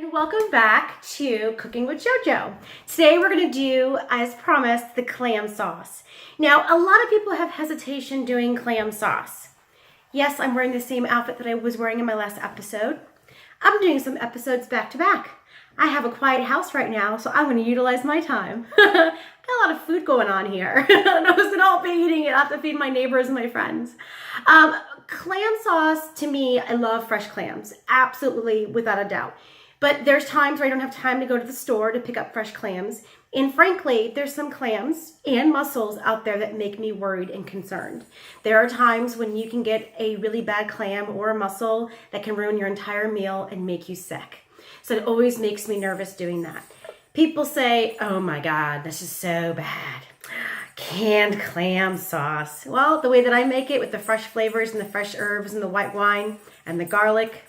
And welcome back to Cooking with JoJo. Today we're going to do, as promised, the clam sauce. Now, a lot of people have hesitation doing clam sauce. Yes, I'm wearing the same outfit that I was wearing in my last episode. I'm doing some episodes back to back. I have a quiet house right now, so I'm going to utilize my time. Got a lot of food going on here. I was going to all be eating it. I have to feed my neighbors and my friends. Clam sauce, to me, I love fresh clams. Absolutely, without a doubt. But there's times where I don't have time to go to the store to pick up fresh clams. And frankly, there's some clams and mussels out there that make me worried and concerned. There are times when you can get a really bad clam or a mussel that can ruin your entire meal and make you sick. So it always makes me nervous doing that. People say, oh my God, this is so bad. Canned clam sauce. Well, the way that I make it with the fresh flavors and the fresh herbs and the white wine and the garlic,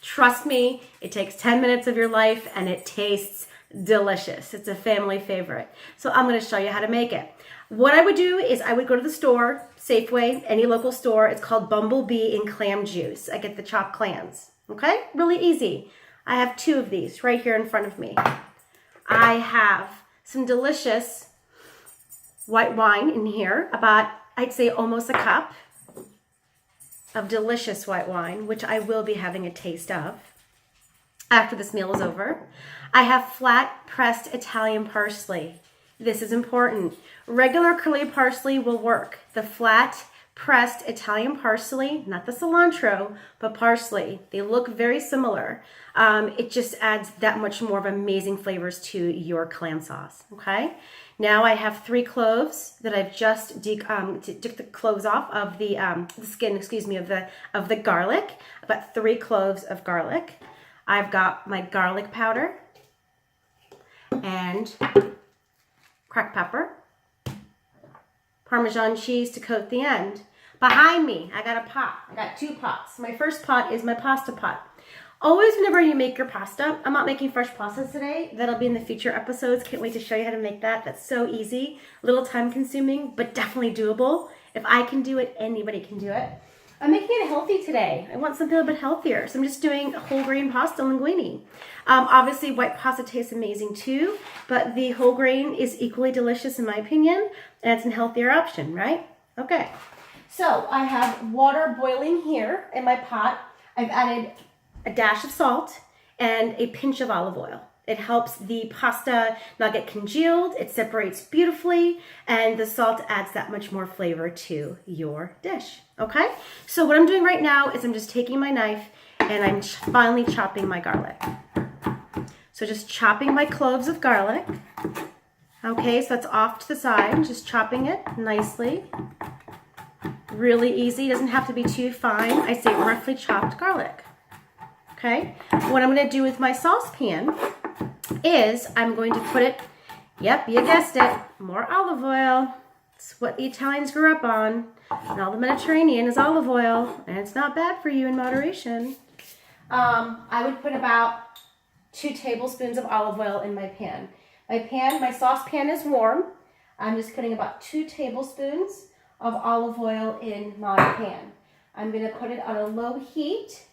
trust me, it takes 10 minutes of your life and it tastes delicious. It's a family favorite. So I'm going to show you how to make it. What I would do is I would go to the store, Safeway, any local store. It's called Bumblebee and Clam Juice. I get the chopped clams. Okay? Really easy. I have 2 of these right here in front of me. I have some delicious white wine in here, about, I'd say almost a cup of delicious white wine, which I will be having a taste of after this meal is over. I have flat pressed Italian parsley. This is important. Regular curly parsley will work. The flat pressed Italian parsley, not the cilantro, but parsley. They look very similar. It just adds that much more of amazing flavors to your clam sauce, okay? Now I have 3 cloves that I've just took the cloves off of the skin, of the garlic. I've got 3 cloves of garlic. I've got my garlic powder and cracked pepper, Parmesan cheese to coat the end. Behind me, I got a pot. I got 2 pots. My first pot is my pasta pot. Always whenever you make your pasta, I'm not making fresh pasta today. That'll be in the future episodes. Can't wait to show you how to make that. That's so easy. A little time consuming, but definitely doable. If I can do it, anybody can do it. I'm making it healthy today. I want something a little bit healthier. So I'm just doing whole grain pasta linguine. Obviously, white pasta tastes amazing too, but the whole grain is equally delicious in my opinion, and it's a healthier option, right? Okay. So I have water boiling here in my pot. I've added a dash of salt and a pinch of olive oil. It helps the pasta not get congealed, it separates beautifully, and the salt adds that much more flavor to your dish, okay? So what I'm doing right now is I'm just taking my knife and I'm finely chopping my garlic. So just chopping my cloves of garlic. Okay, so that's off to the side, just chopping it nicely. Really easy, doesn't have to be too fine. I say roughly chopped garlic. Okay, what I'm going to do with my saucepan is I'm going to put it, yep, you guessed it, more olive oil. It's what the Italians grew up on, and all the Mediterranean is olive oil, and it's not bad for you in moderation. I would put about 2 tablespoons of olive oil in my pan. My saucepan is warm. I'm just putting about 2 tablespoons of olive oil in my pan. I'm going to put it on a low heat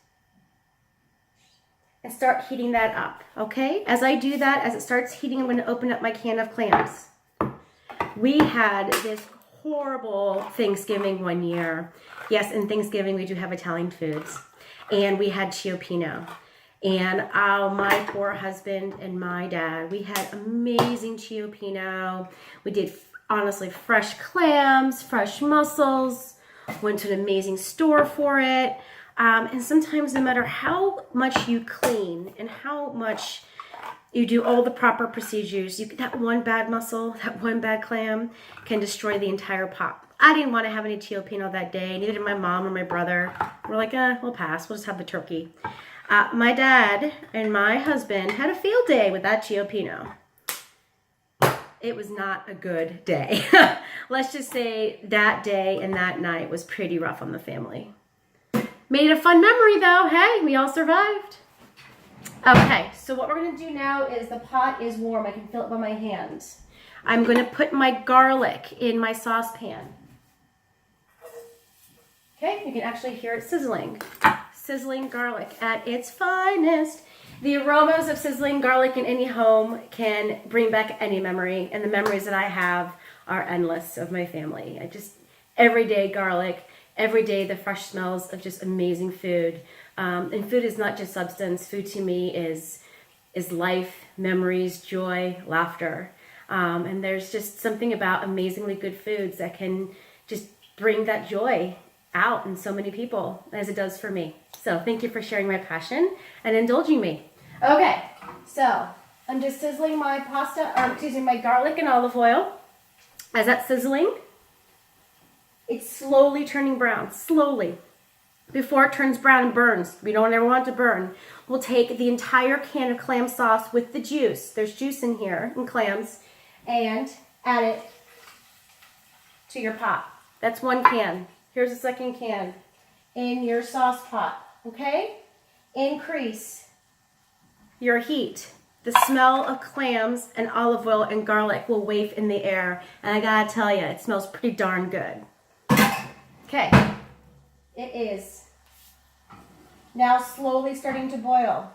and start heating that up, okay? As I do that, as it starts heating, I'm going to open up my can of clams. We had this horrible Thanksgiving one year. Yes, in Thanksgiving we do have Italian foods. And we had cioppino. And oh, my poor husband and my dad, we had amazing cioppino. We did, honestly, fresh clams, fresh mussels, went to an amazing store for it. And sometimes no matter how much you clean and how much you do all the proper procedures, that one bad mussel, that one bad clam can destroy the entire pot. I didn't want to have any cioppino that day, neither did my mom or my brother. We're like, we'll pass, we'll just have the turkey. My dad and my husband had a field day with that cioppino. It was not a good day. Let's just say that day and that night was pretty rough on the family. Made it a fun memory though. Hey, we all survived. Okay, so what we're going to do now is the pot is warm. I can feel it by my hands. I'm going to put my garlic in my saucepan. Okay, you can actually hear it sizzling. Sizzling garlic at its finest. The aromas of sizzling garlic in any home can bring back any memory, and the memories that I have are endless of my family. Everyday garlic, every day the fresh smells of just amazing food. And food is not just substance. Food to me is life, memories, joy, laughter. And there's just something about amazingly good foods that can just bring that joy out in so many people, as it does for me. So thank you for sharing my passion and indulging me. Okay, so I'm just sizzling my my garlic in olive oil. As that's sizzling, it's slowly turning brown, slowly. Before it turns brown and burns, we don't ever want it to burn. We'll take the entire can of clam sauce with the juice. There's juice in here, and clams, and add it to your pot. That's one can. Here's a second can in your sauce pot, okay? Increase your heat. The smell of clams and olive oil and garlic will waft in the air, and I gotta tell you, it smells pretty darn good. Okay, it is now slowly starting to boil.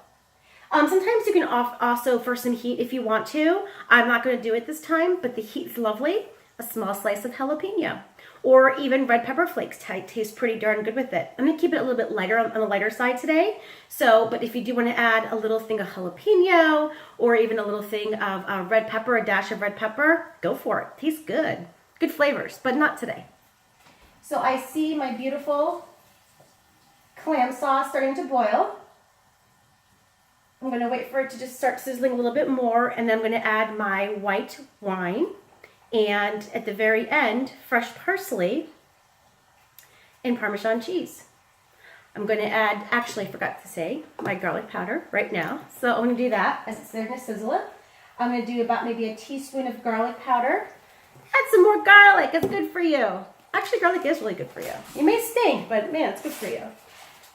Sometimes you can also for some heat if you want to. I'm not going to do it this time, but the heat's lovely. A small slice of jalapeno or even red pepper flakes taste pretty darn good with it. I'm going to keep it a little bit lighter on the lighter side today. But if you do want to add a little thing of jalapeno or even a little thing of red pepper, a dash of red pepper, go for it. Tastes good. Good flavors, but not today. So I see my beautiful clam sauce starting to boil. I'm going to wait for it to just start sizzling a little bit more, and then I'm going to add my white wine, and at the very end, fresh parsley and Parmesan cheese. I'm going to add, actually I forgot to say, my garlic powder right now. So I'm going to do that as it's there to sizzle it. I'm going to do about maybe a teaspoon of garlic powder. Add some more garlic, it's good for you. Actually, garlic is really good for you. It may stink, but man, it's good for you.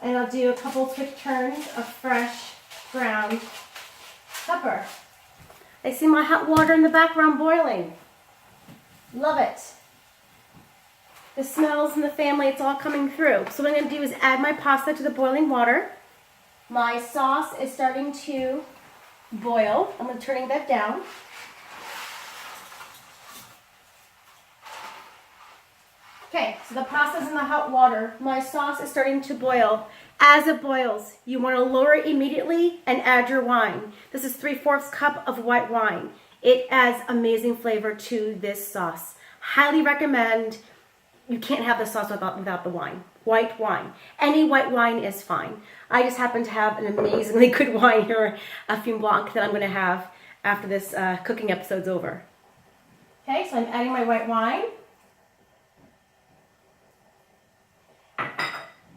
And I'll do a couple quick turns of fresh ground pepper. I see my hot water in the background boiling. Love it. The smells in the family, it's all coming through. So what I'm going to do is add my pasta to the boiling water. My sauce is starting to boil. I'm going to turn that down. Okay, so the pasta's in the hot water. My sauce is starting to boil. As it boils, you want to lower it immediately and add your wine. This is 3/4 cup of white wine. It adds amazing flavor to this sauce. Highly recommend. You can't have the sauce without the wine. White wine. Any white wine is fine. I just happen to have an amazingly good wine here, a Fumé Blanc, that I'm going to have after this cooking episode's over. Okay, so I'm adding my white wine.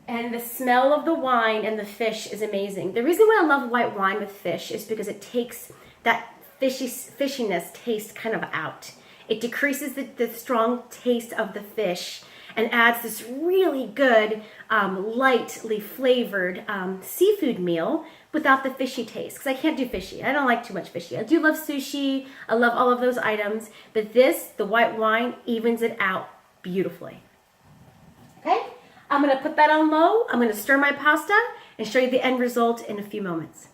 And the smell of the wine and the fish is amazing. The reason why I love white wine with fish is because it takes that fishiness taste kind of out. It decreases the strong taste of the fish and adds this really good, lightly flavored seafood meal without the fishy taste. Because I can't do fishy. I don't like too much fishy. I do love sushi. I love all of those items. But the white wine, evens it out beautifully. Okay? I'm going to put that on low. I'm going to stir my pasta and show you the end result in a few moments.